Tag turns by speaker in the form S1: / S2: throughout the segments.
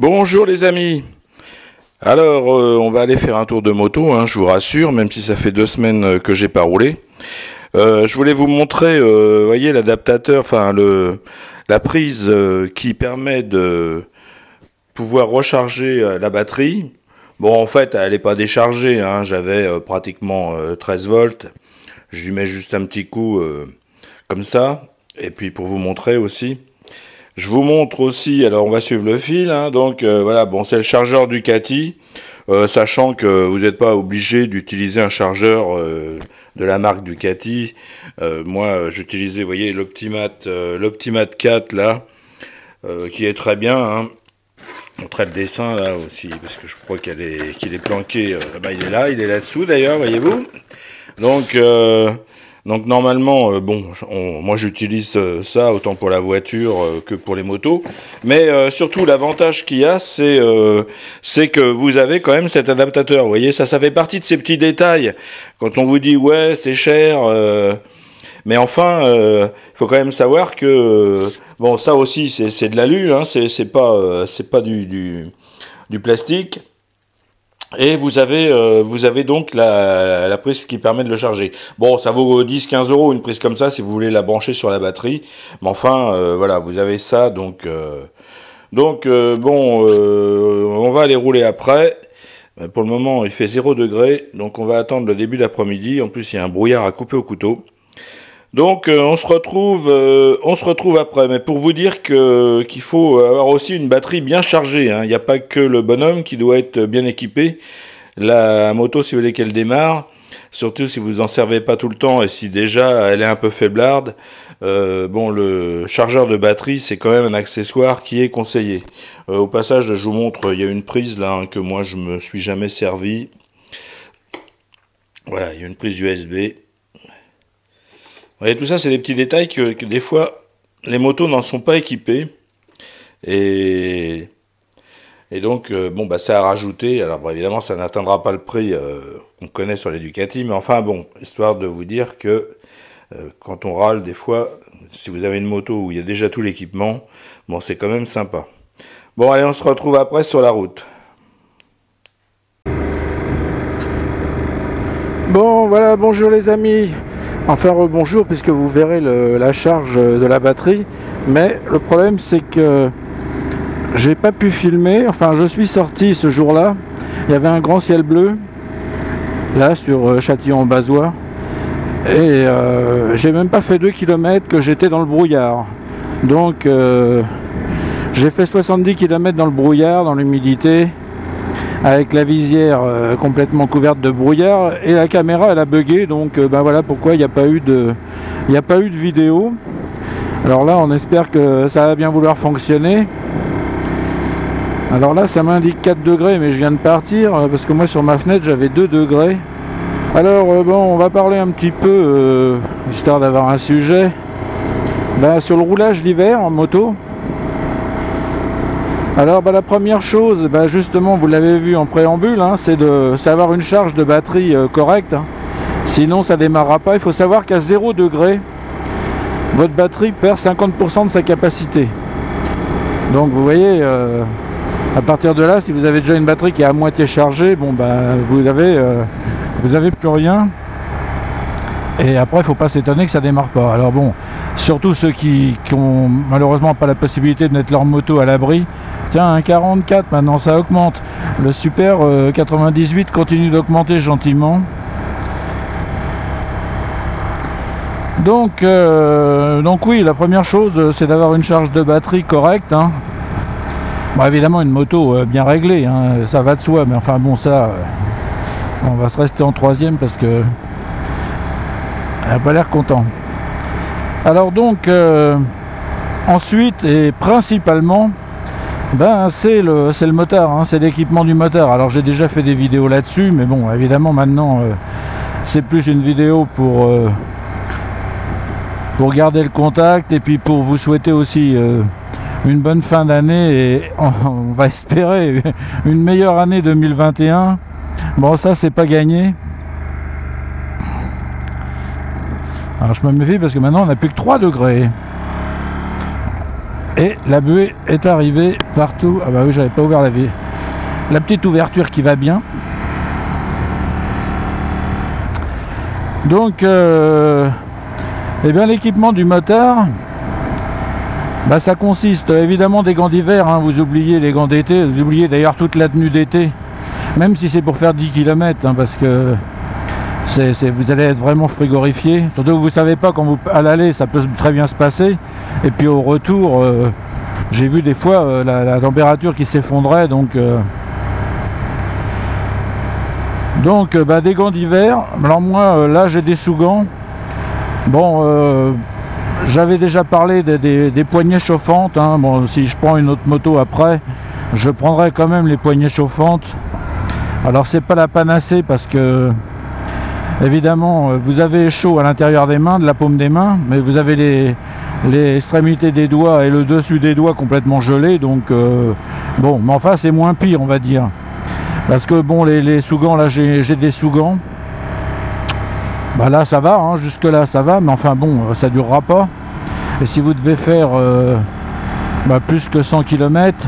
S1: Bonjour les amis. Alors, on va aller faire un tour de moto, hein, je vous rassure, même si ça fait 2 semaines que j'ai pas roulé. Je voulais vous montrer, voyez, l'adaptateur, enfin la prise qui permet de pouvoir recharger la batterie. Bon, en fait, elle n'est pas déchargée, hein, j'avais pratiquement 13 volts. Je lui mets juste un petit coup comme ça, et puis pour vous montrer aussi. Je vous montre aussi, alors on va suivre le fil, hein, donc voilà, bon c'est le chargeur Ducati, sachant que vous n'êtes pas obligé d'utiliser un chargeur de la marque Ducati. Moi j'utilisais, vous voyez, l'Optimat 4 là, qui est très bien, hein. Je montrerai le dessin là aussi, parce que je crois qu'il est planqué, il est là-dessous d'ailleurs, voyez-vous. Donc normalement, moi j'utilise ça autant pour la voiture que pour les motos, mais surtout l'avantage qu'il y a, c'est que vous avez quand même cet adaptateur. Vous voyez, ça fait partie de ces petits détails. Quand on vous dit ouais c'est cher, mais enfin, il faut quand même savoir que bon ça aussi c'est de l'alu, hein, c'est pas du plastique. Et vous avez donc la prise qui permet de le charger. Bon, ça vaut 10-15 euros une prise comme ça si vous voulez la brancher sur la batterie. Mais enfin, voilà, vous avez ça. On va aller rouler après. Pour le moment, il fait 0 degré. Donc on va attendre le début d'après-midi. En plus, il y a un brouillard à couper au couteau. Donc on se retrouve après. Mais pour vous dire qu'il faut avoir aussi une batterie bien chargée, hein. Il n'y a pas que le bonhomme qui doit être bien équipé. La moto, si vous voulez qu'elle démarre, surtout si vous en servez pas tout le temps et si déjà elle est un peu faiblarde, le chargeur de batterie c'est quand même un accessoire qui est conseillé. Au passage, je vous montre, il y a une prise là, hein, que moi je me suis jamais servi. Voilà, il y a une prise USB. Vous voyez, tout ça, c'est des petits détails que des fois, les motos n'en sont pas équipées. Et donc, c'est à rajouter. Alors, bon, évidemment, ça n'atteindra pas le prix qu'on connaît sur les Ducati. Mais enfin, bon, histoire de vous dire que quand on râle, des fois, si vous avez une moto où il y a déjà tout l'équipement, bon, c'est quand même sympa. Bon, allez, on se retrouve après sur la route.
S2: Bon, voilà, bonjour les amis. Enfin bonjour, puisque vous verrez la charge de la batterie, mais le problème c'est que j'ai pas pu filmer. Enfin, je suis sorti ce jour-là, il y avait un grand ciel bleu là sur Châtillon-Bazois, et j'ai même pas fait 2 km que j'étais dans le brouillard. Donc j'ai fait 70 km dans le brouillard, dans l'humidité, avec la visière complètement couverte de brouillard, et la caméra elle a bugué. Donc voilà pourquoi il n'y a pas eu de vidéo. Alors là on espère que ça va bien vouloir fonctionner. Alors là ça m'indique 4 degrés, mais je viens de partir parce que moi sur ma fenêtre j'avais 2 degrés. Alors on va parler un petit peu histoire d'avoir un sujet sur le roulage l'hiver en moto. Alors la première chose, justement vous l'avez vu en préambule, hein, c'est d'avoir une charge de batterie correcte, hein. Sinon ça démarrera pas. Il faut savoir qu'à 0 degré, votre batterie perd 50% de sa capacité. Donc vous voyez, à partir de là, si vous avez déjà une batterie qui est à moitié chargée, vous avez plus rien. Et après il faut pas s'étonner que ça démarre pas. Alors bon, surtout ceux qui ont malheureusement pas la possibilité de mettre leur moto à l'abri. Tiens, un 44 maintenant ça augmente. Le Super 98 continue d'augmenter gentiment. Donc oui, la première chose c'est d'avoir une charge de batterie correcte, hein. Bon, évidemment une moto bien réglée, hein, ça va de soi, mais enfin bon, ça on va se rester en troisième parce que elle n'a pas l'air content. Alors donc ensuite et principalement c'est le moteur, hein, c'est l'équipement du moteur. Alors j'ai déjà fait des vidéos là-dessus, mais bon évidemment maintenant c'est plus une vidéo pour garder le contact et puis pour vous souhaiter aussi une bonne fin d'année, et on va espérer une meilleure année 2021. Bon, ça c'est pas gagné. Alors je me méfie parce que maintenant on n'a plus que 3 degrés. Et la buée est arrivée partout. Ah bah oui, j'avais pas ouvert la petite ouverture qui va bien. Donc, eh bien l'équipement du motard, bah, ça consiste évidemment des gants d'hiver, hein, vous oubliez les gants d'été, vous oubliez d'ailleurs toute la tenue d'été, même si c'est pour faire 10 km, hein, parce que vous allez être vraiment frigorifié. Surtout que vous ne savez pas quand vous à l'aller, ça peut très bien se passer. Et puis au retour, j'ai vu des fois la température qui s'effondrait. Donc bah, des gants d'hiver. Alors moi, là, j'ai des sous-gants. Bon, j'avais déjà parlé des poignées chauffantes. Hein. Bon, si je prends une autre moto après, je prendrai quand même les poignées chauffantes. Alors c'est pas la panacée parce que évidemment, vous avez chaud à l'intérieur des mains, de la paume des mains, mais vous avez les extrémités des doigts et le dessus des doigts complètement gelés, donc bon, mais enfin c'est moins pire, on va dire. Parce que bon, les sous-gants, là j'ai des sous-gants, bah là ça va, hein, jusque là ça va, mais enfin bon, ça durera pas. Et si vous devez faire bah, plus que 100 km,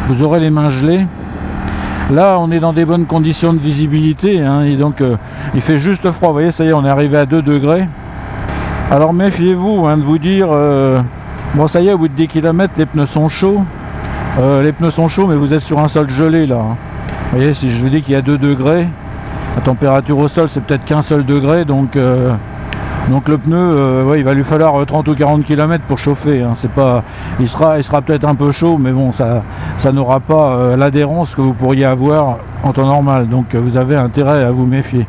S2: vous aurez les mains gelées. Là, on est dans des bonnes conditions de visibilité, hein, et donc il fait juste froid. Vous voyez, ça y est, on est arrivé à 2 degrés. Alors méfiez-vous hein, de vous dire, bon ça y est, au bout de 10 km, les pneus sont chauds. Les pneus sont chauds, mais vous êtes sur un sol gelé là. Hein. Vous voyez, si je vous dis qu'il y a 2 degrés, la température au sol, c'est peut-être qu'un seul degré, donc le pneu, ouais, il va lui falloir 30 ou 40 km pour chauffer. Hein. C'est pas, il sera peut-être un peu chaud, mais bon, ça n'aura pas l'adhérence que vous pourriez avoir en temps normal. Donc vous avez intérêt à vous méfier.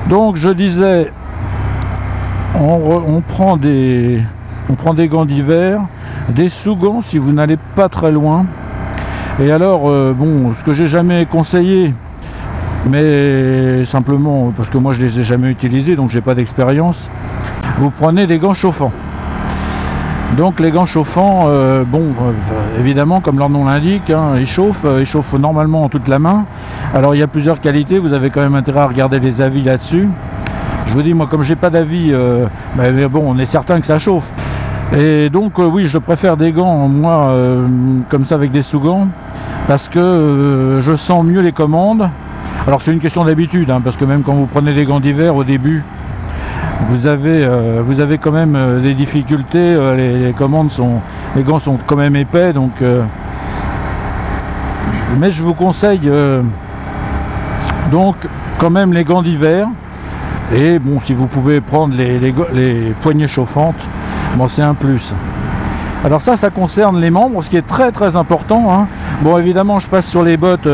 S2: Donc je disais, on prend des gants d'hiver, des sous-gants si vous n'allez pas très loin. Et alors, bon, ce que j'ai jamais conseillé, mais simplement parce que moi je les ai jamais utilisés, donc j'ai pas d'expérience, vous prenez des gants chauffants. Donc les gants chauffants, bon, évidemment comme leur nom l'indique, hein, ils chauffent normalement toute la main. Alors il y a plusieurs qualités, vous avez quand même intérêt à regarder les avis là-dessus. Je vous dis, moi comme j'ai pas d'avis, mais bon, on est certain que ça chauffe. Et donc oui, je préfère des gants, moi, comme ça avec des sous-gants, parce que je sens mieux les commandes. Alors c'est une question d'habitude, hein, parce que même quand vous prenez des gants d'hiver au début, vous avez quand même des difficultés, les gants sont quand même épais, donc mais je vous conseille donc quand même les gants d'hiver. Et bon, si vous pouvez prendre les poignées chauffantes, bon, c'est un plus. Alors ça concerne les membres, ce qui est très très important. Hein. Bon, évidemment, je passe sur les bottes.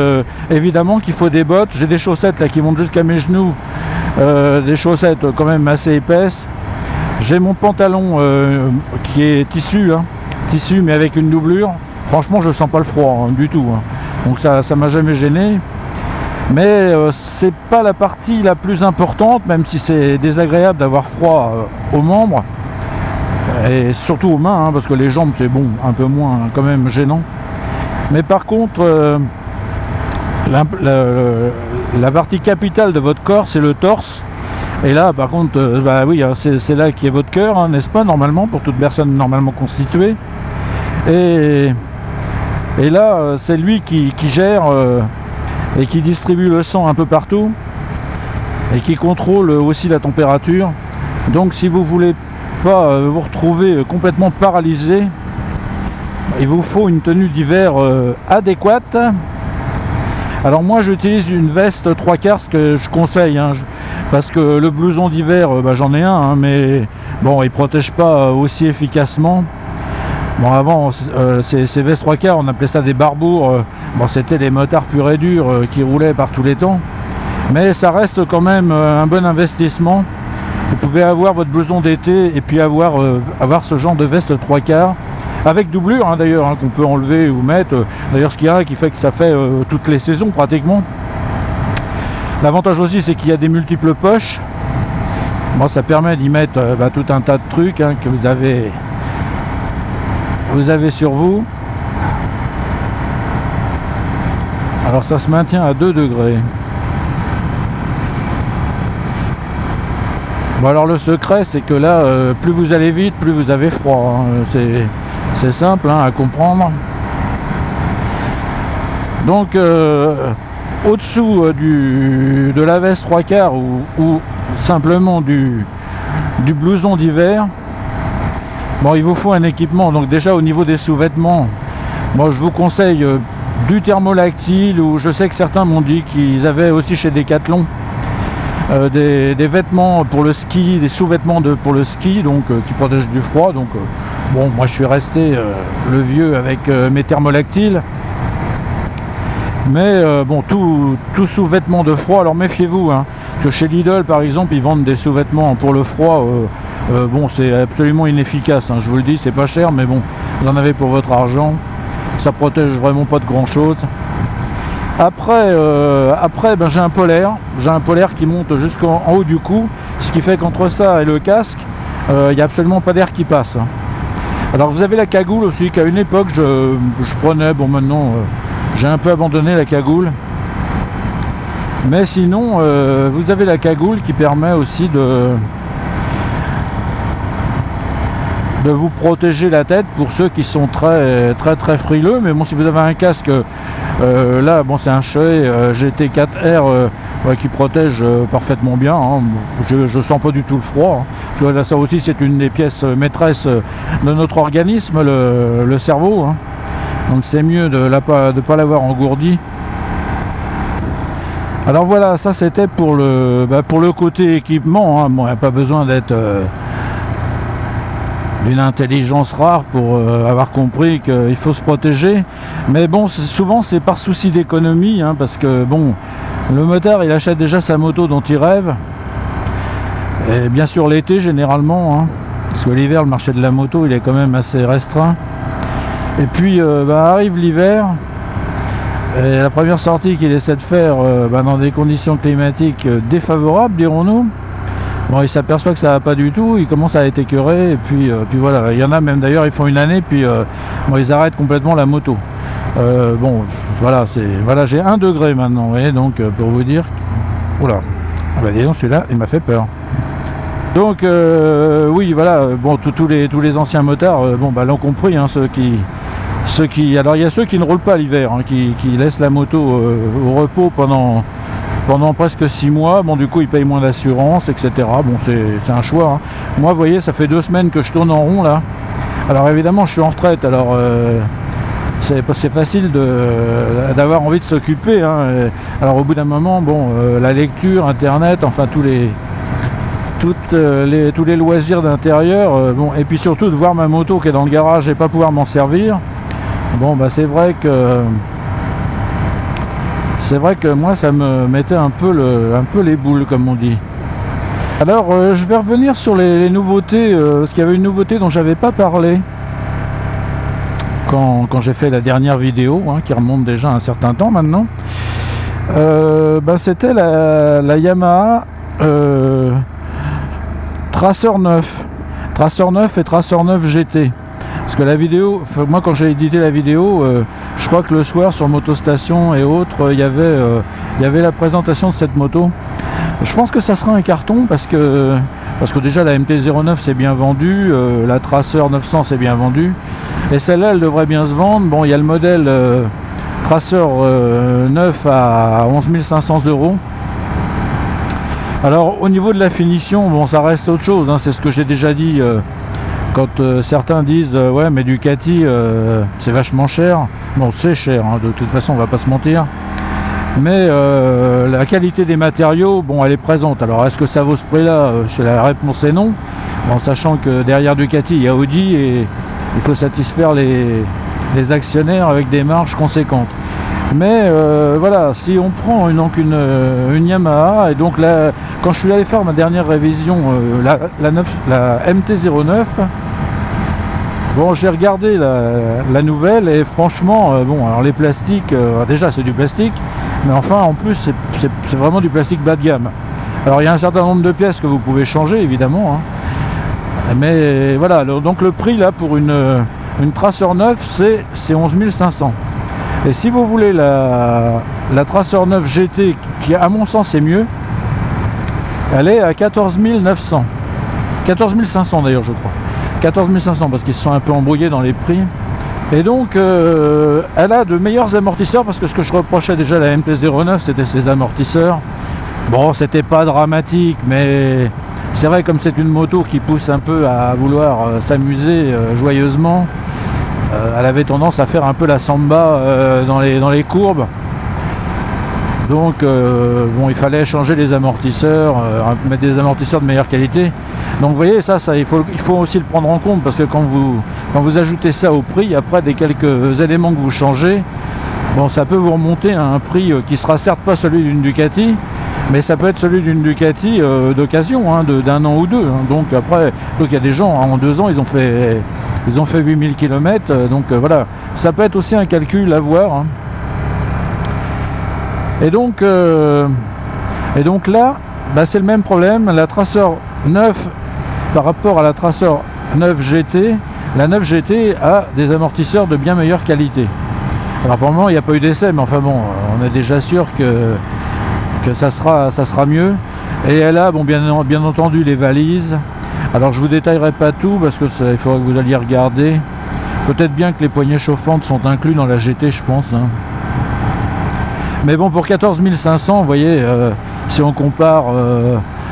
S2: Évidemment qu'il faut des bottes. J'ai des chaussettes là qui montent jusqu'à mes genoux, des chaussettes quand même assez épaisses. J'ai mon pantalon qui est tissu, hein, tissu mais avec une doublure. Franchement, je sens pas le froid hein, du tout. Hein. Donc ça m'a jamais gêné. Mais c'est pas la partie la plus importante, même si c'est désagréable d'avoir froid aux membres et surtout aux mains, hein, parce que les jambes c'est bon, un peu moins hein, quand même gênant. Mais par contre, la partie capitale de votre corps, c'est le torse. Et là, par contre, bah oui, c'est là qui est votre cœur, hein, n'est-ce pas, normalement, pour toute personne normalement constituée. Et là, c'est lui qui gère et qui distribue le sang un peu partout et qui contrôle aussi la température. Donc si vous voulez pas vous retrouver complètement paralysé, il vous faut une tenue d'hiver adéquate. Alors moi j'utilise une veste 3/4, ce que je conseille, hein, parce que le blouson d'hiver, bah, j'en ai un, hein, mais bon, il protège pas aussi efficacement. Bon, avant, ces vestes 3/4, on appelait ça des barbours. Bon, c'était des motards purs et durs qui roulaient par tous les temps. Mais ça reste quand même un bon investissement. Vous pouvez avoir votre blouson d'été et puis avoir ce genre de veste 3/4. Avec doublure, hein, d'ailleurs, hein, qu'on peut enlever ou mettre. D'ailleurs, ce qu'il y a qui fait que ça fait toutes les saisons pratiquement. L'avantage aussi, c'est qu'il y a des multiples poches. Bon, ça permet d'y mettre bah, tout un tas de trucs hein, que vous avez sur vous. Alors ça se maintient à 2 degrés. Bon, alors le secret c'est que là plus vous allez vite, plus vous avez froid, hein. C'est simple hein, à comprendre. Donc au-dessous de la veste 3/4 ou simplement du blouson d'hiver, bon, il vous faut un équipement. Donc déjà au niveau des sous-vêtements, moi je vous conseille du thermolactyle, ou je sais que certains m'ont dit qu'ils avaient aussi chez Decathlon des vêtements pour le ski, des sous-vêtements pour le ski, donc qui protègent du froid. Donc bon, moi je suis resté le vieux avec mes thermolactyles. Mais bon, tout sous-vêtement de froid, alors méfiez-vous, hein, parce que chez Lidl par exemple, ils vendent des sous-vêtements pour le froid. Bon, c'est absolument inefficace, hein, je vous le dis, c'est pas cher, mais bon, vous en avez pour votre argent. Ça protège vraiment pas de grand chose. Après ben, j'ai un polaire qui monte jusqu'en haut du cou, ce qui fait qu'entre ça et le casque, il n'y a absolument pas d'air qui passe. Alors vous avez la cagoule aussi, qu'à une époque je prenais, bon maintenant j'ai un peu abandonné la cagoule. Mais sinon vous avez la cagoule qui permet aussi de vous protéger la tête pour ceux qui sont très frileux. Mais bon, si vous avez un casque là, bon, c'est un Shoei GT4R qui protège parfaitement bien, hein. Je sens pas du tout le froid, hein. Là, ça aussi c'est une des pièces maîtresses de notre organisme, le cerveau, hein. Donc c'est mieux de ne pas l'avoir engourdi. Alors voilà, ça c'était pour le côté équipement, hein. Bon, il n'y a pas besoin d'être d'une intelligence rare pour avoir compris qu'il faut se protéger. Mais bon, souvent c'est par souci d'économie, hein, parce que bon, le motard il achète déjà sa moto dont il rêve. Et bien sûr l'été généralement, hein, parce que l'hiver le marché de la moto il est quand même assez restreint. Et puis arrive l'hiver, et la première sortie qu'il essaie de faire dans des conditions climatiques défavorables, dirons-nous, bon, il s'aperçoit que ça va pas du tout, il commence à être écœuré, et puis voilà, il y en a même d'ailleurs, ils font une année, puis bon, ils arrêtent complètement la moto. Bon, voilà, j'ai 1 degré maintenant, vous voyez, donc pour vous dire, oula, bah dis donc, celui-là, il m'a fait peur. Donc oui, voilà, bon, tous les anciens motards, bon, bah l'ont compris, hein, alors il y a ceux qui ne roulent pas l'hiver, hein, qui laissent la moto au repos pendant presque 6 mois, bon, du coup ils payent moins d'assurance, etc. Bon, c'est un choix, hein. Moi, vous voyez, ça fait 2 semaines que je tourne en rond là. Alors évidemment je suis en retraite, alors c'est facile d'avoir envie de s'occuper, hein. Alors au bout d'un moment, bon, la lecture, internet, enfin tous les loisirs d'intérieur, bon, et puis surtout de voir ma moto qui est dans le garage et pas pouvoir m'en servir. Bon, bah c'est vrai que moi ça me mettait un peu les boules, comme on dit. Alors je vais revenir sur les nouveautés, parce qu'il y avait une nouveauté dont j'avais pas parlé quand j'ai fait la dernière vidéo, hein, qui remonte déjà un certain temps maintenant. C'était la Yamaha Tracer 9 et Tracer 9 GT. Parce que la vidéo, moi quand j'ai édité la vidéo, je crois que le soir sur Motostation et autres, il y avait la présentation de cette moto. Je pense que ça sera un carton parce que déjà la MT-09 c'est bien vendu, la Tracer 900 c'est bien vendu, et celle-là elle devrait bien se vendre. Bon, il y a le modèle Tracer 9 à 11 500 €. Alors au niveau de la finition, bon, ça reste autre chose, hein, c'est ce que j'ai déjà dit quand certains disent ouais mais Ducati c'est vachement cher. Bon, c'est cher, hein, de toute façon on va pas se mentir, mais la qualité des matériaux, bon, elle est présente. Alors est-ce que ça vaut ce prix là? La réponse est non, en sachant que derrière Ducati il y a Audi et il faut satisfaire les actionnaires avec des marges conséquentes. Mais voilà, si on prend une Yamaha, et donc là, quand je suis allé faire ma dernière révision, la MT-09, bon, j'ai regardé la nouvelle, et franchement, bon, alors les plastiques, déjà c'est du plastique, mais enfin en plus c'est vraiment du plastique bas de gamme. Alors il y a un certain nombre de pièces que vous pouvez changer évidemment, hein, mais voilà, donc le prix là pour une Tracer 9 c'est 11 500. Et si vous voulez la Tracer 9 GT, qui à mon sens est mieux, elle est à 14 900. 14 500 d'ailleurs je crois. 14 500 parce qu'ils se sont un peu embrouillés dans les prix. Et donc elle a de meilleurs amortisseurs, parce que ce que je reprochais déjà à la MT-09 c'était ses amortisseurs. Bon, c'était pas dramatique, mais c'est vrai, comme c'est une moto qui pousse un peu à vouloir s'amuser joyeusement, elle avait tendance à faire un peu la samba dans les courbes. Donc bon, il fallait changer les amortisseurs, mettre des amortisseurs de meilleure qualité. Donc vous voyez, ça il faut aussi le prendre en compte, parce que quand vous ajoutez ça au prix, après des quelques éléments que vous changez, bon, ça peut vous remonter à un prix qui sera certes pas celui d'une Ducati, mais ça peut être celui d'une Ducati d'occasion, hein, d'un an ou deux. Hein. Donc après, il y a des gens, en 2 ans, ils ont fait 8000 km, donc voilà, ça peut être aussi un calcul à voir. Hein. Et donc là, bah, c'est le même problème. La Tracer 9 par rapport à la Tracer 9 GT, la 9 GT a des amortisseurs de bien meilleure qualité. Alors pour le moment, il n'y a pas eu d'essai, mais enfin bon, on est déjà sûr que ça sera mieux. Et elle a, bon, bien entendu, les valises. Alors je vous détaillerai pas tout, parce que il faudra que vous alliez regarder. Peut-être bien que les poignées chauffantes sont inclus dans la GT, je pense. Hein. Mais bon, pour 14 500, vous voyez, si on compare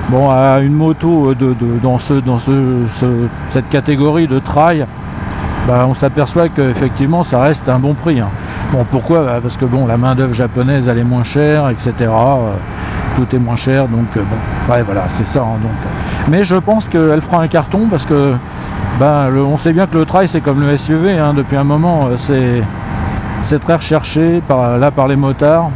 S2: bon, à une moto dans cette catégorie de trail, bah, on s'aperçoit qu'effectivement ça reste un bon prix. Hein. Bon, pourquoi? Parce que bon, la main d'œuvre japonaise elle est moins chère, etc. Tout est moins cher, donc bon, ouais, voilà, c'est ça. Hein, donc. Mais je pense qu'elle fera un carton, parce que ben, on sait bien que le trail c'est comme le SUV, hein, depuis un moment, c'est très recherché par les motards.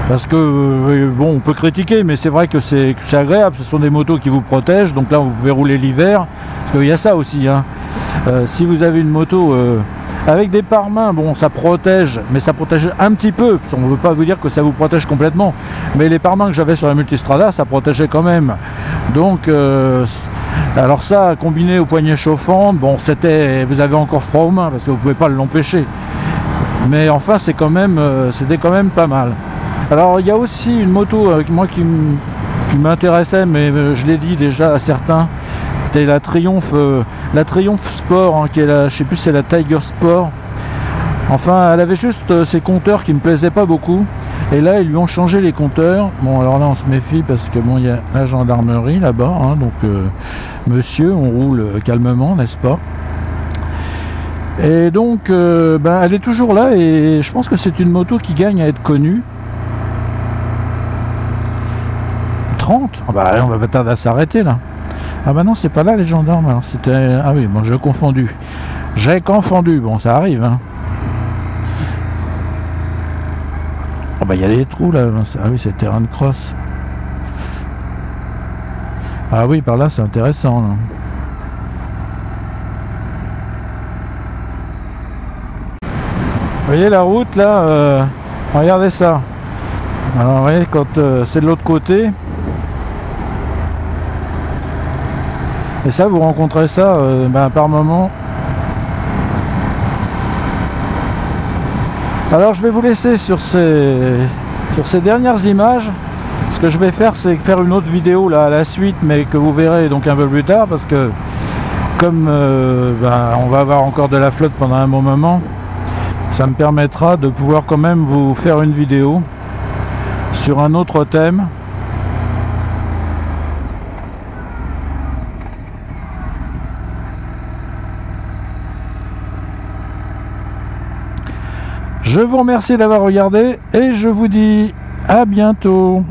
S2: Parce que, bon, on peut critiquer, mais c'est vrai que c'est agréable, ce sont des motos qui vous protègent, donc là vous pouvez rouler l'hiver, parce qu'il y a ça aussi, hein. Si vous avez une moto avec des pare-mains, bon, ça protège, mais ça protège un petit peu, on ne veut pas vous dire que ça vous protège complètement, mais les pare-mains que j'avais sur la Multistrada, ça protégeait quand même. Donc, alors ça, combiné aux poignées chauffantes, bon, vous avez encore froid aux mains, parce que vous ne pouvez pas l'empêcher. Mais enfin, c'était quand même pas mal. Alors, il y a aussi une moto moi qui m'intéressait, mais je l'ai dit déjà à certains, c'était la Triumph Sport, hein, qui est je sais plus si c'est la Tiger Sport. Enfin, elle avait juste ces compteurs qui me plaisaient pas beaucoup. Et là, ils lui ont changé les compteurs. Bon, alors là, on se méfie, parce que bon, il y a la gendarmerie là-bas, hein, donc monsieur, on roule calmement, n'est-ce pas? Et donc, ben, elle est toujours là, et je pense que c'est une moto qui gagne à être connue. 30 ? Ah bah, on va pas tarder à s'arrêter là. Ah bah non, c'est pas là les gendarmes, alors c'était... Ah oui, bon, j'ai confondu. Bon, ça arrive, hein. Ah bah, il y a des trous là. Ah oui, c'est terrain de cross. Ah oui, par là, c'est intéressant, là. Vous voyez la route là, regardez ça. Alors vous voyez, quand c'est de l'autre côté, et ça, vous rencontrez ça ben, par moment. Alors je vais vous laisser sur ces dernières images. Ce que je vais faire, c'est faire une autre vidéo là à la suite, mais que vous verrez donc un peu plus tard, parce que comme ben, on va avoir encore de la flotte pendant un bon moment, ça me permettra de pouvoir quand même vous faire une vidéo sur un autre thème. Je vous remercie d'avoir regardé, et je vous dis à bientôt.